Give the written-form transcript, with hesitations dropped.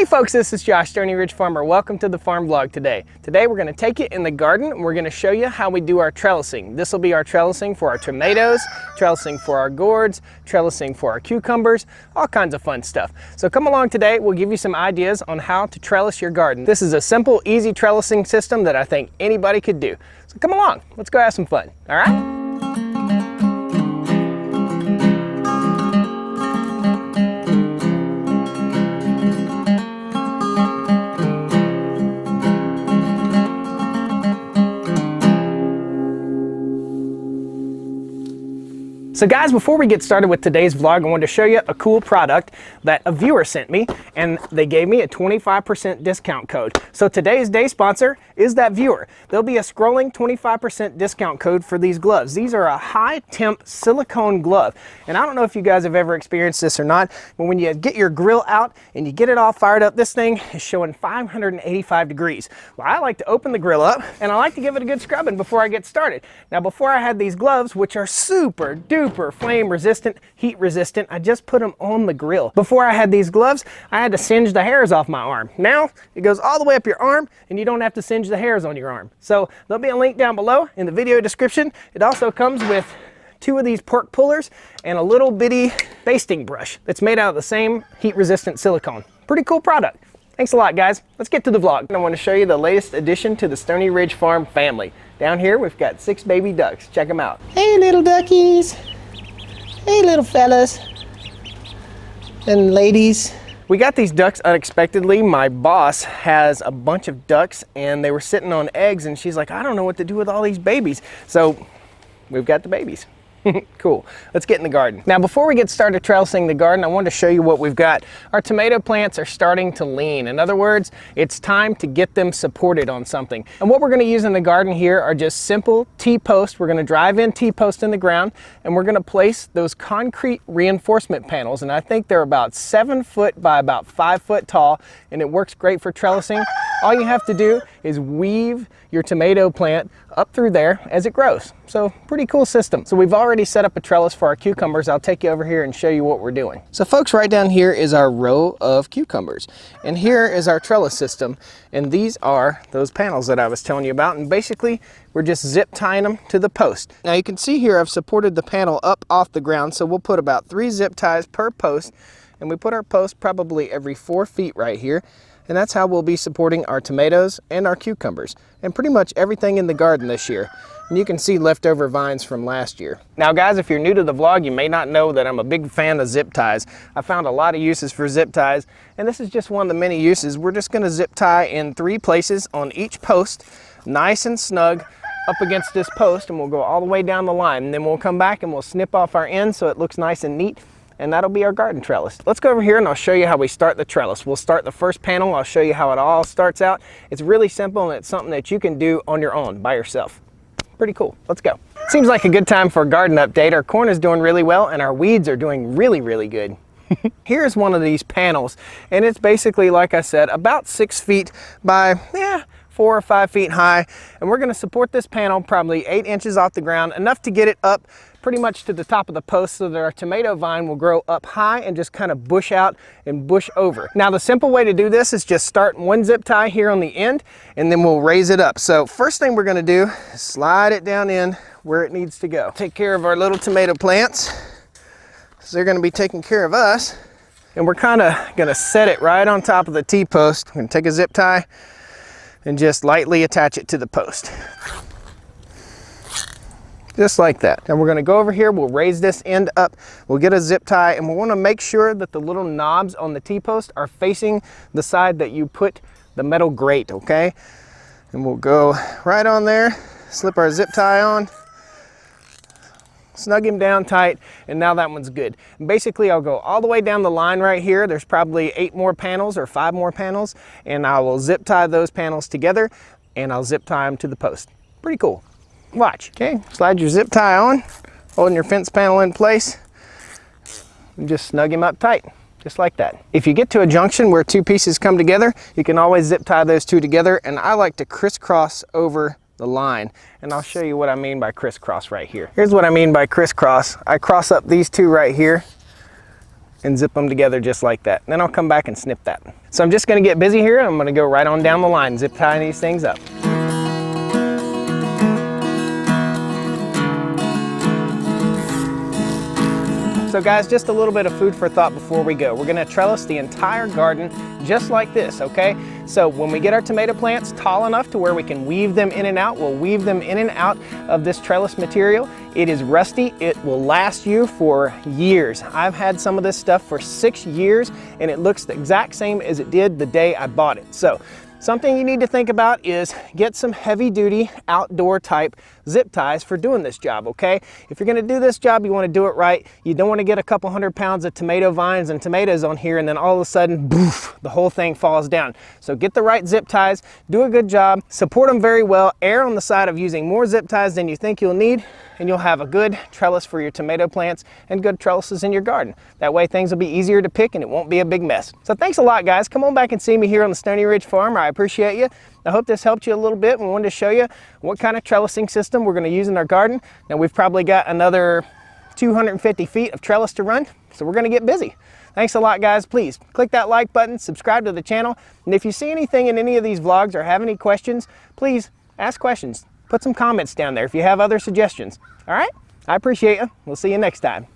Hey folks, this is Josh, Stony Ridge Farmer. Welcome to the farm vlog today. Today we're going to take you in the garden and we're going to show you how we do our trellising. This will be our trellising for our tomatoes, trellising for our gourds, trellising for our cucumbers, all kinds of fun stuff. So come along today, we'll give you some ideas on how to trellis your garden. This is a simple, easy trellising system that I think anybody could do. So come along, let's go have some fun, all right? So guys, before we get started with today's vlog, I wanted to show you a cool product that a viewer sent me, and they gave me a 25% discount code. So today's day sponsor is that viewer. There'll be a scrolling 25% discount code for these gloves. These are a high temp silicone glove. And I don't know if you guys have ever experienced this or not, but when you get your grill out and you get it all fired up, this thing is showing 585 degrees. Well, I like to open the grill up and I like to give it a good scrubbing before I get started. Now, before I had these gloves, which are super duper flame resistant, heat resistant, I just put them on the grill. Before I had these gloves, I had to singe the hairs off my arm. Now it goes all the way up your arm and you don't have to singe the hairs on your arm. So there'll be a link down below in the video description. It also comes with 2 of these pork pullers and a little bitty basting brush that's made out of the same heat resistant silicone. Pretty cool product. Thanks a lot, guys. Let's get to the vlog. I want to show you the latest addition to the Stony Ridge Farm family. Down here we've got 6 baby ducks. Check them out. Hey little duckies. Hey little fellas and ladies. We got these ducks unexpectedly. My boss has a bunch of ducks and they were sitting on eggs and she's like, I don't know what to do with all these babies. So we've got the babies. Cool. Let's get in the garden. Now, before we get started trellising the garden, I wanted to show you what we've got. Our tomato plants are starting to lean. In other words, it's time to get them supported on something. And what we're going to use in the garden here are just simple T-posts. We're going to drive in T-posts in the ground and we're going to place those concrete reinforcement panels. And I think they're about 7 foot by about 5 foot tall, and it works great for trellising. All you have to do is weave your tomato plant up through there as it grows. So pretty cool system. So we've already set up a trellis for our cucumbers. I'll take you over here and show you what we're doing. So folks, right down here is our row of cucumbers. And here is our trellis system. And these are those panels that I was telling you about. And basically, we're just zip tying them to the post. Now you can see here I've supported the panel up off the ground. So we'll put about 3 zip ties per post. And we put our post probably every 4 feet right here. And that's how we'll be supporting our tomatoes and our cucumbers and pretty much everything in the garden this year. And you can see leftover vines from last year. Now guys, if you're new to the vlog, you may not know that I'm a big fan of zip ties. I found a lot of uses for zip ties, and this is just one of the many uses. We're just going to zip tie in 3 places on each post, nice and snug up against this post, and we'll go all the way down the line. And then we'll come back and we'll snip off our ends so it looks nice and neat. And that'll be our garden trellis. Let's go over here and I'll show you how we start the trellis. We'll start the first panel. I'll show you how it all starts out. It's really simple and it's something that you can do on your own by yourself. Pretty cool. Let's go. Seems like a good time for a garden update. Our corn is doing really well and our weeds are doing really, really good. Here's one of these panels, and it's basically, like I said, about 6 feet by 4 or 5 feet high. And we're going to support this panel probably 8 inches off the ground, enough to get it up pretty much to the top of the post so that our tomato vine will grow up high and just kind of bush out and bush over. Now the simple way to do this is just start 1 zip tie here on the end and then we'll raise it up. So first thing we're going to do is slide it down in where it needs to go. Take care of our little tomato plants. So they're going to be taking care of us. And we're kind of going to set it right on top of the T-post. I'm going to take a zip tie and just lightly attach it to the post. Just like that. And we're going to go over here, we'll raise this end up, we'll get a zip tie, and we want to make sure that the little knobs on the T-post are facing the side that you put the metal grate, okay? And we'll go right on there, slip our zip tie on, snug him down tight, and now that one's good. And basically, I'll go all the way down the line right here. There's probably 8 more panels or 5 more panels, and I will zip tie those panels together, and I'll zip tie them to the post. Pretty cool. Watch. Okay, slide your zip tie on, holding your fence panel in place, and just snug him up tight, just like that. If you get to a junction where 2 pieces come together, you can always zip tie those 2 together, and I like to crisscross over the line. And I'll show you what I mean by crisscross right here. Here's what I mean by crisscross. I cross up these 2 right here, and zip them together just like that. Then I'll come back and snip that. So I'm just gonna get busy here. I'm gonna go right on down the line, zip tying these things up. So guys, just a little bit of food for thought before we go. We're gonna trellis the entire garden just like this, okay? So when we get our tomato plants tall enough to where we can weave them in and out, we'll weave them in and out of this trellis material. It is rusty. It will last you for years. I've had some of this stuff for 6 years and it looks the exact same as it did the day I bought it. So something you need to think about is get some heavy duty outdoor type zip ties for doing this job, okay? If you're gonna do this job, you wanna do it right. You don't wanna get a couple 100 pounds of tomato vines and tomatoes on here and then all of a sudden, boof, the whole thing falls down. So get the right zip ties, do a good job, support them very well, err on the side of using more zip ties than you think you'll need, and you'll have a good trellis for your tomato plants and good trellises in your garden. That way things will be easier to pick and it won't be a big mess. So thanks a lot, guys. Come on back and see me here on the Stony Ridge Farm. I appreciate you. I hope this helped you a little bit. We wanted to show you what kind of trellising system we're going to use in our garden. Now we've probably got another 250 feet of trellis to run, so we're going to get busy. Thanks a lot, guys. Please click that like button, subscribe to the channel, and if you see anything in any of these vlogs or have any questions, please ask questions. Put some comments down there if you have other suggestions. All right? I appreciate you. We'll see you next time.